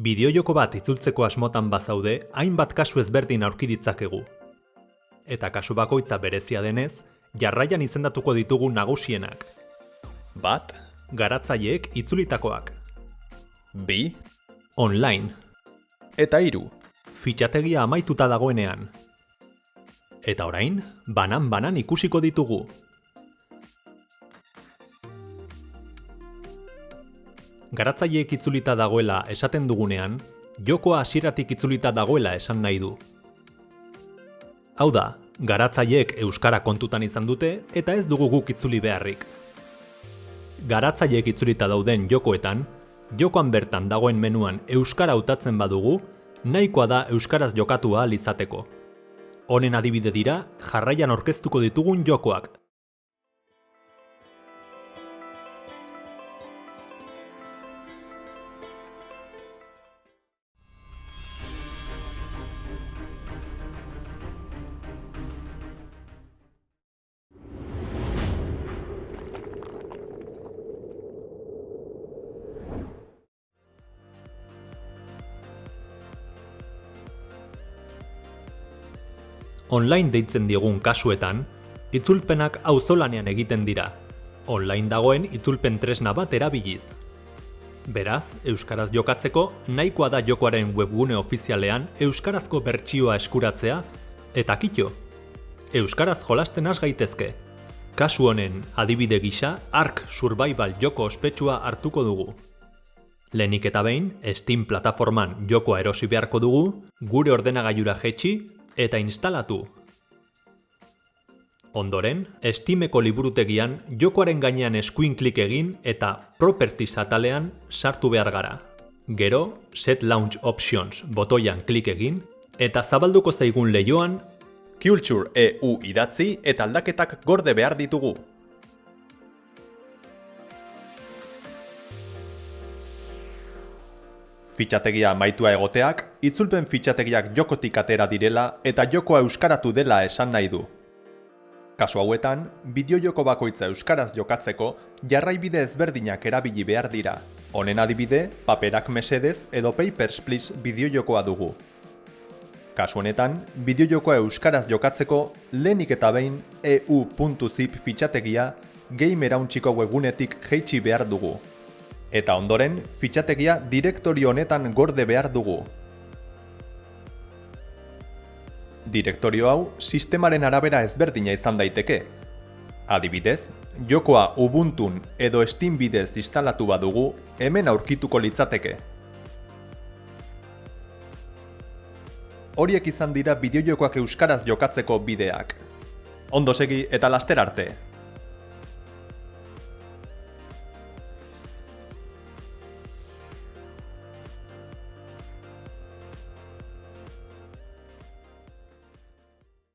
Bideojoko bat itzultzeko asmotan bazaude, hainbat kasu ezberdin aurki ditzakegu. Eta kasu bakoitza berezia denez, jarraian izendatuko ditugu nagusienak. 1. Garatzaileek itzulitakoak. 2. Online. Eta 3. Fitxategia amaituta dagoenean. Eta orain, banan-banan ikusiko ditugu. Garatzaileek itzulita dagoela esaten dugunean, jokoa hasieratik itzulita dagoela esan nahi du. Hau da, garatzaileek euskara kontutan izan dute eta ez dugu guk itzuli beharrik. Garatzaileek itzulita dauden jokoetan, jokoan bertan dagoen menuan euskara hautatzen badugu, nahikoa da euskaraz jokatu ahal izateko. Honen adibide dira, jarraian aurkeztuko ditugun jokoak. Online deitzen diegun kasuetan, itzulpenak auzolanean egiten dira, online dagoen itzulpen tresna bat erabiliz. Beraz, euskaraz jokatzeko nahikoa da jokoaren webgune ofizialean euskarazko bertsioa eskuratzea, eta kito, euskaraz jolasten has gaitezke. Kasu honen adibide gisa, Ark Survival joko ospetsua hartuko dugu. Lehenik eta behin, Steam plataforman jokoa erosi beharko dugu, gure ordenagailura jaitsi eta instalatu. Ondoren, Steameko liburutegian jokoaren gainean eskuin klik egin eta Properties atalean sartu behar gara. Gero, Set Launch Options botoian klik egin eta zabalduko zaigun leihoan Culture EU idatzi eta aldaketak gorde behar ditugu. Fitxategia amaitua egoteak, itzulpen fitxategiak jokotik atera direla eta jokoa euskaratu dela esan nahi du. Kasu hauetan, bideojoko bakoitza euskaraz jokatzeko jarraibide ezberdinak erabili behar dira. Honen adibide, Paperak mesedez edo Papers, Please bideojokoa dugu. Kasu honetan, bideojokoa euskaraz jokatzeko lehenik eta behin eu.zip fitxategia GameErauntziko webgunetik jaitsi behar dugu. Eta ondoren, fitxategia direktorio honetan gorde behar dugu. Direktorio hau sistemaren arabera ezberdina izan daiteke. Adibidez, jokoa Ubuntun edo Steam bidez instalatu badugu, hemen aurkituko litzateke. Horiek izan dira bideojokoak euskaraz jokatzeko bideak. Ondo segi eta laster arte!